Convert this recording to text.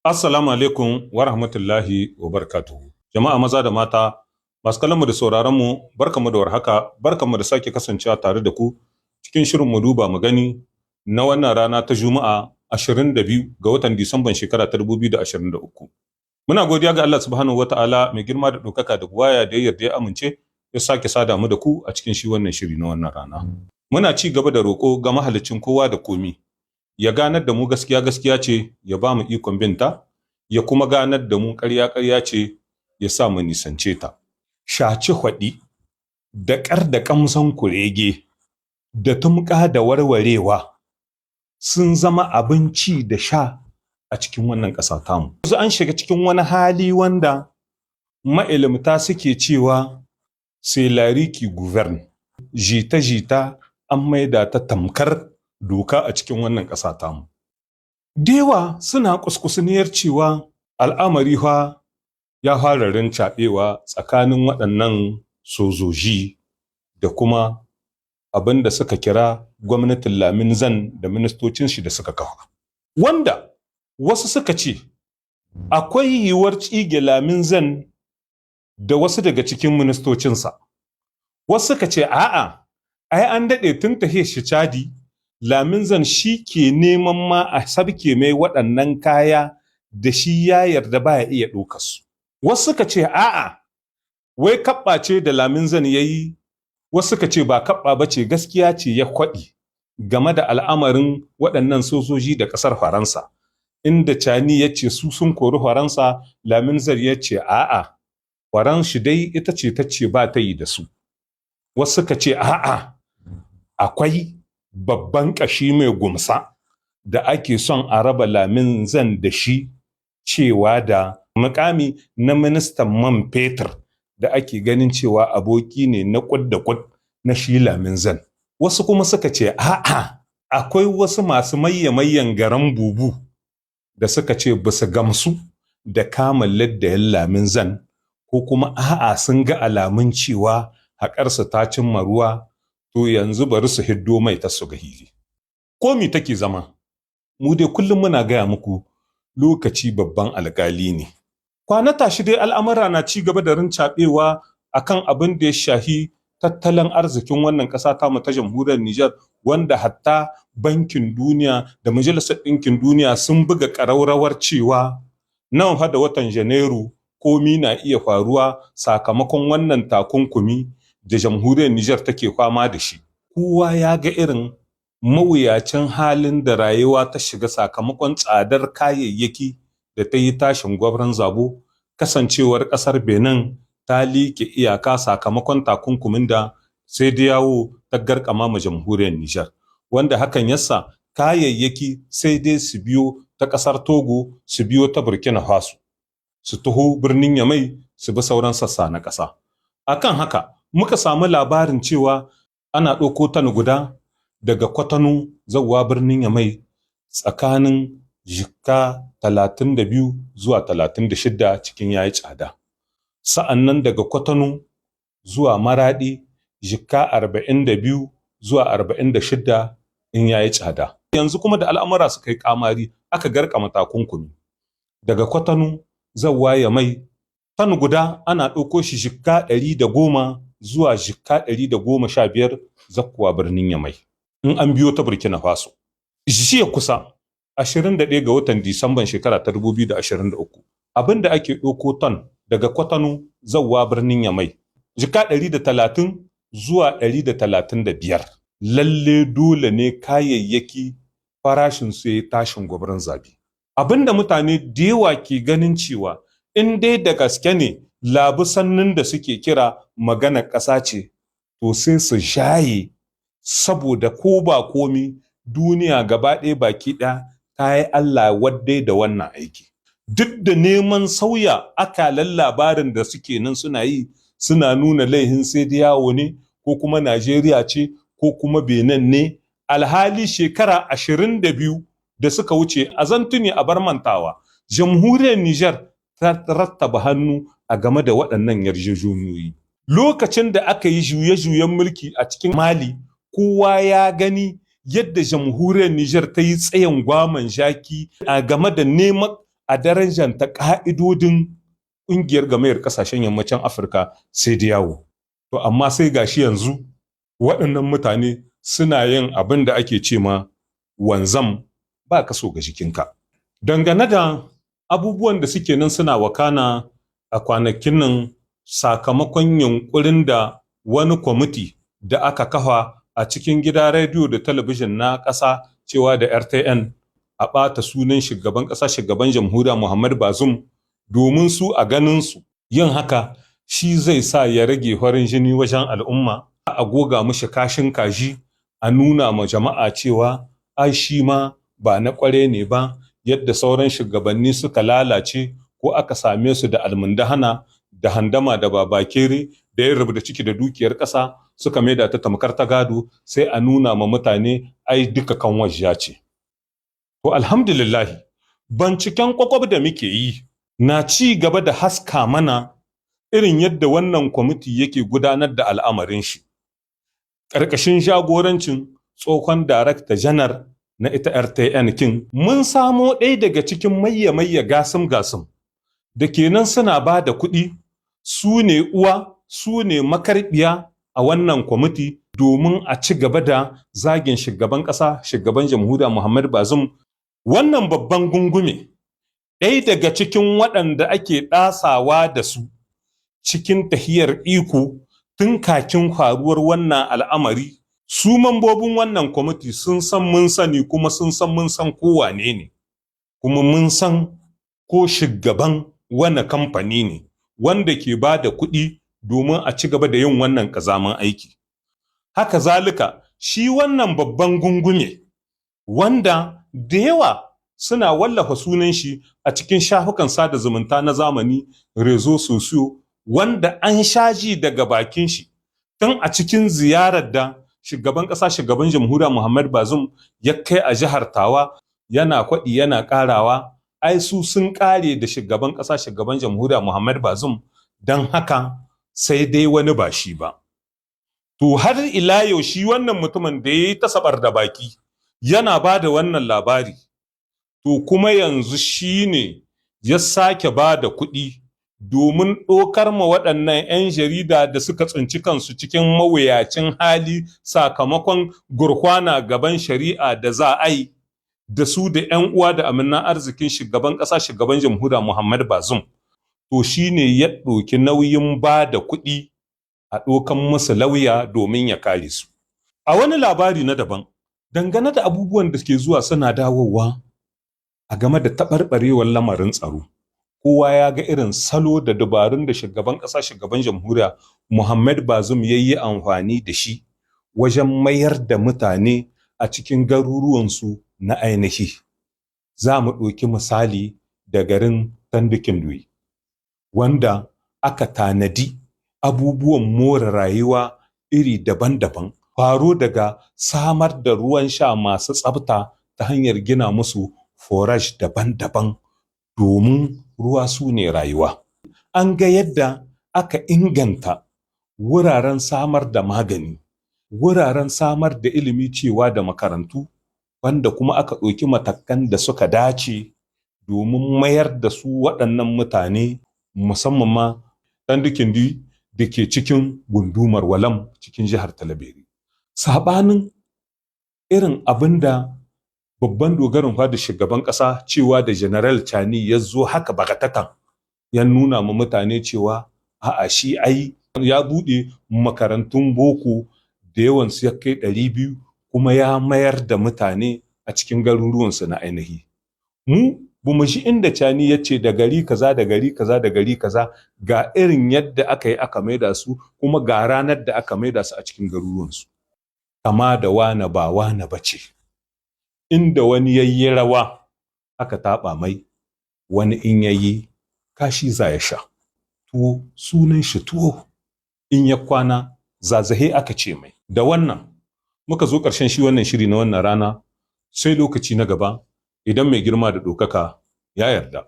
Assalamu alaikum wa rahmatullahi wa barakatuhu. Jama'a maza da mata, masu kallonmu da sauraronmu, barkanmu da warhaka, barkanmu da sake kasancewa tare da ku cikin shirin mu duba mu gani na wannan rana ta Juma'a 22 ga watan Disamban shekara ta 2023. Muna godiya ga Allah subhanahu wa ta'ala mai girma da ɗaukaka da buwaya da ya yarda ya amince ya sake sada mu da ku a cikin shi wannan shiri na wannan rana. Muna ci gaba da roƙo ga mahaliccin kowa da komi. Ya ganar da mu gaskiya gaskiya ce ya ba mu ikon binta, ya kuma ganar da mu ƙarya ƙarya ce ya sa mu nisance ta. Shaci hwaɗi, da ƙar da ƙamsan kurege, da tumƙa da warwarewa sun zama abinci da sha a cikin wannan ƙasa tamu. Yanzu an shiga cikin wani hali wanda ma'ilimta suke cewa sai lariki govern, jita-jita an maida ta tamkar doka a cikin wannan ƙasa tamu. Dewa suna kuskusuniyar cewa al'amari fa ya fara rincaɓewa tsakanin waɗannan sojoji da kuma abin da suka kira gwamnatin Lamin Zan da ministocin shi da suka kafa. Wanda wasu suka ce akwai yiwuwar tsige Lamin Zan da wasu daga cikin ministocinsa. Wasu suka ce a'a, ai an daɗe tun tahe shi Chadi, Lamin Zan shi ke neman ma a sabke mai waɗannan kaya da shi ya yarda baya iya ɗaukar su. Wasu suka ce a'a, wai kaɓɓa ce da Lamin Zan ya yi, wasu suka ce ba kaɓɓa ba ce, gaskiya ce ya kwaɗi game da al'amarin waɗannan sojoji da ƙasar Faransa. Inda Cani ya ce su sun kori Faransa, Lamin Zan ya ce a'a, Faranshi dai ita ce ta ce ba ta yi da su. Wasu suka ce a'a, akwai babban ƙashi mai gumsa da ake son a raba Lamin Zan da shi, cewa da mukami na ministan man fetur da ake ganin cewa aboki ne na kud da kud na shi Lamin Zan. Wasu kuma suka ce a'a, akwai wasu masu mayyan garan bubu da suka ce ba su gamsu da kamun laddayin Lamin Zan, ko kuma a'a sun ga alamun cewa haƙarsa ta cimma ruwa, to yanzu bari su hiddo mai ta su ga hili. Komi take zama, mu dai kullum muna gaya muku lokaci babban alƙali ne. Kwana tashi dai al'amura na ci gaba da rincaɓewa akan abin da ya shahi tattalin arzikin wannan ƙasa ta mu ta jamhuriyar Nijar, wanda hatta Bankin Duniya da Majalisar Ɗinkin Duniya sun buga ƙararrawar cewa nan fa da watan Janairu komi na iya faruwa sakamakon wannan takunkumi da jamhuriyar Nijar take fama da shi. Kowa ya ga irin mawuyacin halin da rayuwa ta shiga sakamakon tsadar kayayyaki da ta yi tashin gwabron zabo, kasancewar ƙasar Benin ta liƙe iyaka sakamakon takunkumin da sai da yawo ta garkama ma jamhuriyar Nijar, wanda hakan yasa kayayyaki sai dai su biyo ta ƙasar Togo, su biyo ta Burkina Faso, su taho birnin Yamai, su bi sauran sassa na ƙasa. Akan haka muka samu labarin cewa ana ɗauko tan guda daga Kwatano zuwa birnin Yamai tsakanin jikka 32 zuwa 36 cikin yayi tsada. Sa'annan daga Kwatano zuwa Maradi jikka 42 zuwa 46 in yayi tsada. Yanzu kuma da al'amura suka yi kamari aka garkama takunkumi. Daga Kwatano zuwa Yamai tan guda ana ɗauko shi jikka 110 zuwa jikka 115 zakkuwa birnin Yamai. In an biyo ta Burkina Faso. Jiya kusa 21 ga watan Disamban shekara ta 2023 abinda ake ɗauko ton daga Kwatano zawwa birnin Yamai jika 130 zuwa 135. Lalle dole ne kayayyaki farashin su yayi tashin gwabron zabi. Abinda mutane da yawa ke ganin cewa in dai da gaske ne labusannin da suke kira magana ƙasa ce, to sai su shaye, saboda ko ba komi duniya gaba ɗaya baki ɗaya ta yi Allah waddai da wannan aiki. Duk da neman sauya akalan labarin da suke nan suna yi, suna nuna laihin sai da yawo ne, ko kuma Najeriya ce, ko kuma Benin ne, alhali shekara 22 da suka wuce a zantuni a bar mantawa, jamhuriyar Nijar ta rattaba hannu a game da waɗannan yarjejeniyoyi. Lokacin da aka yi juye-juyen mulki a cikin Mali, kowa ya gani yadda jamhuriyar Nijar ta yi tsayin gwaman jaki a game da neman a darajanta ƙa'idodin ƙungiyar gamayar ƙasashen yammacin Afirka sai da yawo. To amma sai gashi yanzu waɗannan mutane suna yin abin da ake ce ma wanzam ba ka so ga jikinka. Dangane da abubuwan da suke nan suna wakana a kwanakin nan sakamakon yunkurin da wani kwamiti da aka kafa a cikin gida rediyo da talabijin na ƙasa cewa da RTN a ɓata sunan shugaban ƙasa shugaban jamhuriya Muhammad Bazoum domin su a ganin su yin haka shi zai sa ya rage farin jini wajen al'umma a goga mishi kashin kaji a nuna ma jama'a cewa ai shi ma ba na ƙware ne ba yadda sauran shugabanni suka lalace ko aka same su da almundahana da handama da babakere da ya rubuta ciki da dukiyar ƙasa suka maida ta tamkar ta gado sai a nuna ma mutane ai duka kan wajja ce. To alhamdulillahi binciken kwakwab da muke yi na ci gaba da haska mana irin yadda wannan kwamiti yake gudanar da al'amarin shi. Ƙarƙashin jagorancin tsohon darakta janar na ita RTN kin mun samo ɗaya daga cikin mayya gasim da kenan suna ba da kuɗi su ne uwa su ne makarbiya a wannan kwamiti domin a ci gaba da zagin shugaban ƙasa shugaban jamhuriya Muhammad Bazoum. Wannan babban gungume ɗaya daga cikin waɗanda ake ɗasawa da su cikin tahiyar iko tun kakin faruwar wannan al'amari su mambobin wannan kwamiti sun san mun sani kuma sun san mun san kowane ne kuma mun san ko shugaban wani kamfani ne wanda ke ba da kuɗi domin a ci gaba da yin wannan ƙazaman aiki. Haka zalika shi wannan babban gungume wanda da yawa suna wallafa sunan shi a cikin shafukan sada zumunta na zamani rezo sosiyo wanda an shaji daga bakin shi tun a cikin ziyarar da shugaban ƙasa shugaban jamhuriya Muhammad Bazoum ya kai a jihar Tawa yana kwaɗi yana ƙarawa ai su sun ƙare da shugaban ƙasa shugaban jamhuriya Muhammad Bazoum don haka sai dai wani ba shi ba. To har ila yau shi wannan mutumin da ya yi ta sabar da baki yana ba da wannan labari to kuma yanzu shi ne ya sake ba da kuɗi domin ɗokar ma waɗannan 'yan jarida da suka tsinci kansu cikin mawuyacin hali sakamakon gurkwana gaban shari'a da za a yi da su da 'yan uwa da aminan arzikin shugaban ƙasa shugaban jamhuriya Muhammad Bazoum. To shi ne ya ɗauki nauyin ba da kuɗi a ɗokan musu lauya domin ya kare su. A wani labari na daban dangane da abubuwan da ke zuwa suna dawowa a game da taɓarɓarewar lamarin tsaro. Kowa ya ga irin salo da dabarun da shugaban ƙasa shugaban jamhuriya Muhammad Bazoum ya yi amfani da shi wajen mayar da mutane a cikin garuruwansu na ainihi. Za mu ɗauki misali da garin Tandikinduyi wanda aka tanadi abubuwan more rayuwa iri daban-daban faro daga samar da ruwan sha masu tsafta ta hanyar gina musu forage daban-daban domin ruwa su ne rayuwa. An ga yadda aka inganta wuraren samar da magani, wuraren samar da ilimi cewa da makarantu, wanda kuma aka ɗauki matakan da suka dace domin mayar da su waɗannan mutane musamman ma Tandikindi da ke cikin gundumar Walam cikin jihar Talabiri. Saɓanin irin abin da babban dogarin fada shugaban ƙasa cewa da General Chani ya zo haka bakatatan ya nuna ma mutane cewa a'a shi ai ya buɗe makarantun boko da yawansu ya kai 200 kuma ya mayar da mutane a cikin garuruwansu na ainihi. Mu bamu ji inda Chani ya ce da gari kaza da gari kaza da gari kaza ga irin yadda aka yi aka maida su kuma ga ranar da aka maida su a cikin garuruwansu. Kama da wane ba wane bace. Inda wani yayi rawa aka taɓa mai, wani in yayi kashi za ya sha. Tuwo sunan shi tuwo, in ya kwana zazahe aka ce mai. Da wannan muka zo ƙarshen shi wannan shiri na wannan rana sai lokaci na gaba idan mai girma da ɗaukaka ya yarda.